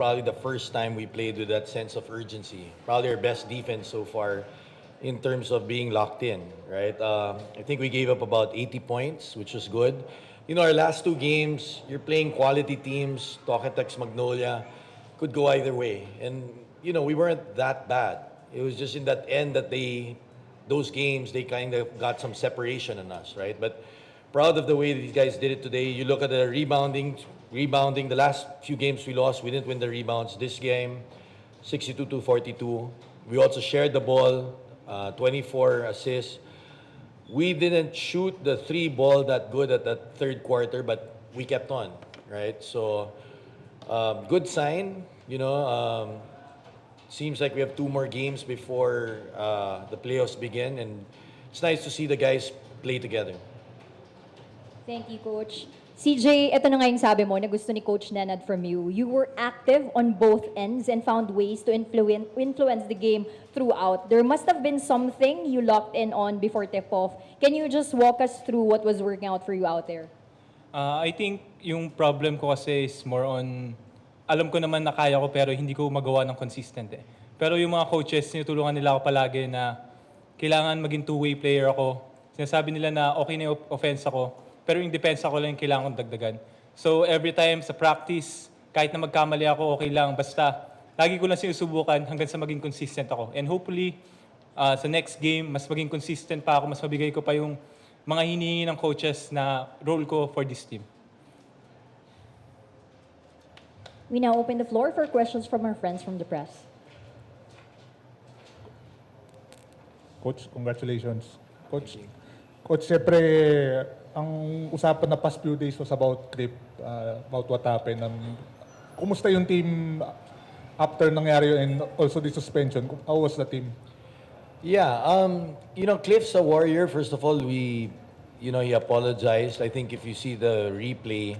probably the first time we played with that sense of urgency. Probably our best defense so far in terms of being locked in, right? I think we gave up about 80 points, which was good. You know, our last two games, you're playing quality teams, Tokatex, Magnolia, could go either way. And, you know, we weren't that bad. It was just in that end that those games, they kind of got some separation on us, right? But proud of the way these guys did it today. You look at the rebounding. The last few games we lost, we didn't win the rebounds. This game, 62 to 42. We also shared the ball, 24 assists. We didn't shoot the three ball that good at that third quarter, but we kept on, right? So, good sign. You know, seems like we have two more games before the playoffs begin, and it's nice to see the guys play together. Thank you, Coach. CJ, ito na nga yung sabi mo na gusto ni Coach Nenad from you. You were active on both ends and found ways to influence the game throughout. There must have been something you locked in on before tip-off. Can you just walk us through what was working out for you out there? I think yung problem ko kasi is more on, alam ko naman na kaya ko pero hindi ko magawa ng consistent eh. Pero yung mga coaches, tinutulungan nila ako palagi na kailangan maging two-way player ako. Sinasabi nila na okay na yung offense ako, pero yung defense ako lang yung kailangan kong dagdagan. So every time sa practice, kahit na magkamali ako, okay lang. Basta, lagi ko lang sinusubukan hanggang sa maging consistent ako. And hopefully, sa next game, mas maging consistent pa ako, mas mabigay ko pa yung mga hinihingi ng coaches na role ko for this team. We now open the floor for questions from our friends from the press. Coach, congratulations. Coach, siyempre, ang usapan na past few days was about Cliff, about what happened. Kumusta yung team after nangyari yun and also the suspension? How was the team? Yeah, you know, Cliff's a warrior. First of all, he apologized. I think if you see the replay,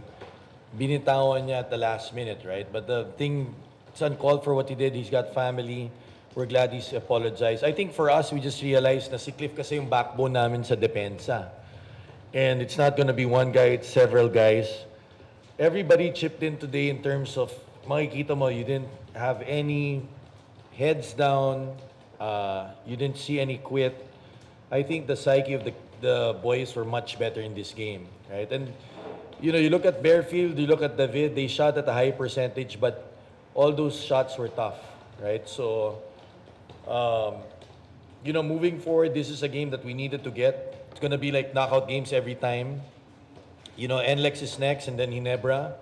binitawan niya at the last minute, right? But the thing, it's uncalled for what he did. He's got family. We're glad he's apologized. I think for us, we just realized na si Cliff kasi yung backbone namin sa depensa. And it's not gonna be one guy, it's several guys. Everybody chipped in today in terms of, makikita mo, you didn't have any heads down, you didn't see any quit. I think the psyche of the boys were much better in this game, right? And, you know, you look at Bearfield, you look at David, they shot at a high percentage, but all those shots were tough, right? So, you know, moving forward, this is a game that we needed to get. It's gonna be like knockout games every time. You know, NLEX is next and then Ginebra.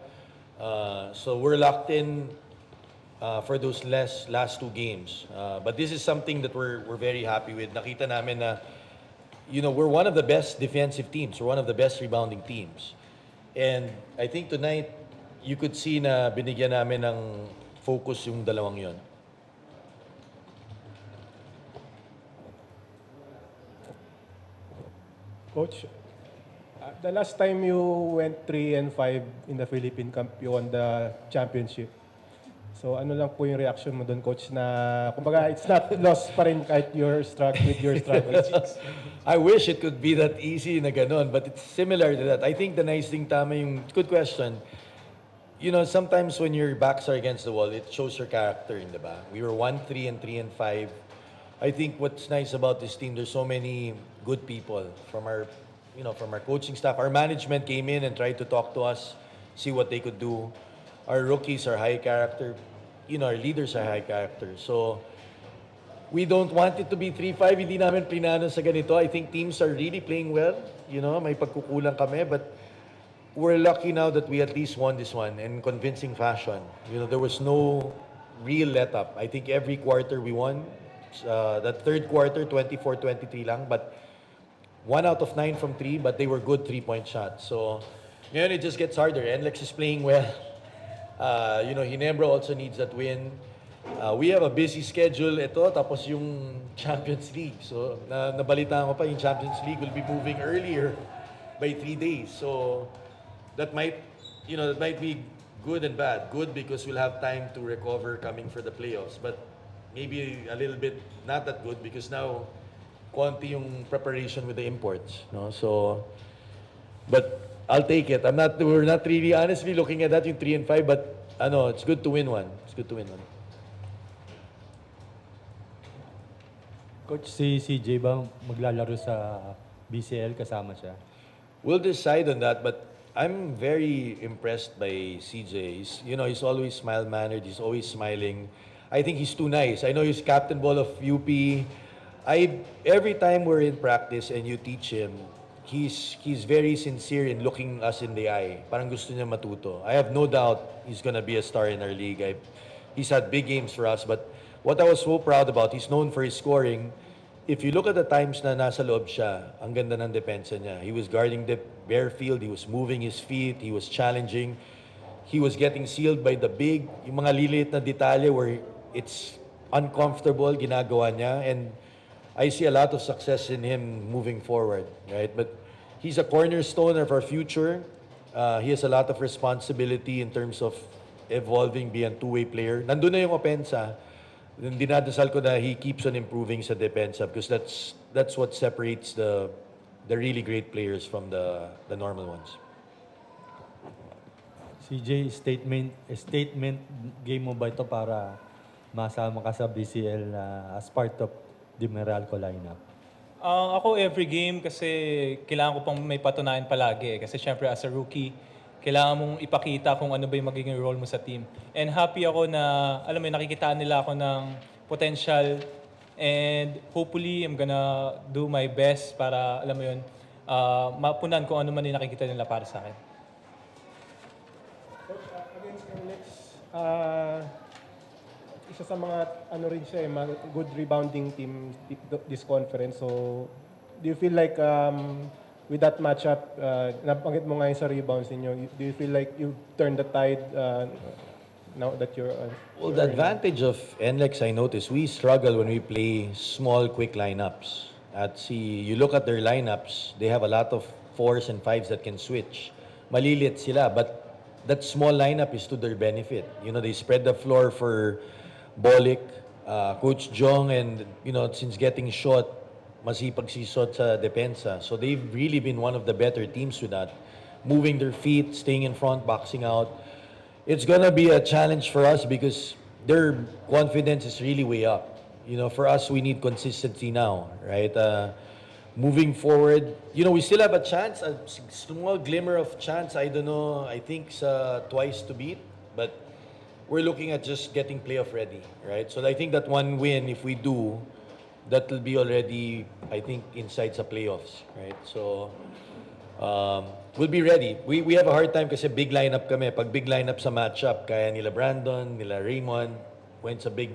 So we're locked in for those last two games. But this is something that we're very happy with. Nakita namin na, you know, we're one of the best defensive teams. We're one of the best rebounding teams. And I think tonight, you could see na binigyan namin ng focus yung dalawang yon. Coach, the last time you went 3-5 in the Philippine Cup, you won the championship. So ano lang po yung reaction mo doon, Coach, na kumbaga it's not lost pa rin kahit with your struggles. I wish it could be that easy na ganon, but it's similar to that. I think the nice thing, tama yung, good question. You know, sometimes when your backs are against the wall, it shows your character in the back. We were 1-3 and 3-5. I think what's nice about this team, there's so many good people from our coaching staff. Our management came in and tried to talk to us, see what they could do. Our rookies are high character. You know, our leaders are high character. So, we don't want it to be 3-5. Hindi namin plinano sa ganito. I think teams are really playing well. You know, may pagkukulang kami. But we're lucky now that we at least won this one in convincing fashion. You know, there was no real let-up. I think every quarter we won. That third quarter, 24-23 lang. But 1 out of 9 from 3, but they were good 3-point shots. So, ngayon it just gets harder. NLEX is playing well. You know, Ginebra also needs that win. We have a busy schedule. Ito, tapos yung Champions League. So, nabalitaan ko pa, yung Champions League will be moving earlier by 3 days. So, that might be good and bad. Good because we'll have time to recover coming for the playoffs. But maybe a little bit not that good because now konti yung preparation with the imports, no? So, but I'll take it. We're not really honestly looking at that yung 3-5, but it's good to win one. It's good to win one. Coach, si CJ ba maglalaro sa BCL kasama siya? We'll decide on that, but I'm very impressed by CJ. He's always mild-mannered. He's always smiling. I think he's too nice. I know he's captain ball of UP. Every time we're in practice and you teach him, he's very sincere in looking us in the eye. Parang gusto niya matuto. I have no doubt he's gonna be a star in our league. He's had big games for us, but what I was so proud about, he's known for his scoring. If you look at the times na nasa loob siya, ang ganda ng depensa niya. He was guarding the bare field, he was moving his feet, he was challenging. He was getting sealed by the big, yung mga liliit na detalye where it's uncomfortable, ginagawa niya. And I see a lot of success in him moving forward, right? But he's a cornerstone of our future. He has a lot of responsibility in terms of evolving, being a two-way player. Nandun na yung opensa. Dinadasal ko na he keeps on improving sa depensa because that's what separates the really great players from the normal ones. CJ, statement game mo ba ito para masama ka sa BCL as part of the Meralco lineup? Ako every game kasi kailangan ko pang may patunayan palagi. Kasi syempre as a rookie, kailangan mong ipakita kung ano ba yung magiging role mo sa team. And happy ako na, alam mo, nakikitaan nila ako ng potential. And hopefully, I'm gonna do my best para, alam mo yun, mapunan kung ano man yung nakikita nila para sa akin. Coach, against NLEX, isa sa mga ano rin siya, good rebounding team this conference. So, do you feel like with that matchup, nabanggit mo nga yung sa rebounds ninyo, do you feel like you turned the tide now that you're... Well, the advantage of NLEX, I notice, we struggle when we play small, quick lineups. You look at their lineups, they have a lot of 4s and 5s that can switch. Malilit sila, but that small lineup is to their benefit. They spread the floor for Bolik, Coach Jong, and, since getting shot, masipag si Sot sa depensa. So they've really been one of the better teams with that. Moving their feet, staying in front, boxing out. It's gonna be a challenge for us because their confidence is really way up. For us, we need consistency now, right? Moving forward, we still have a chance, a small glimmer of chance. I don't know, I think twice to beat, but we're looking at just getting playoff ready, right? So I think that one win, if we do, that will be already, I think, inside sa playoffs, right? So, we'll be ready. We have a hard time kasi big lineup kami. Pag big lineup sa matchup, kaya nila Brandon, nila Raymond, when it's a big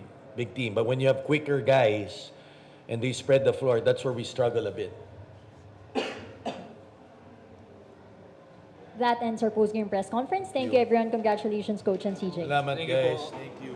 team. But when you have quicker guys and they spread the floor, that's where we struggle a bit. That ends our post-game press conference. Thank you, everyone. Congratulations, Coach and CJ. Salamat, Thank you guys. po. Thank you.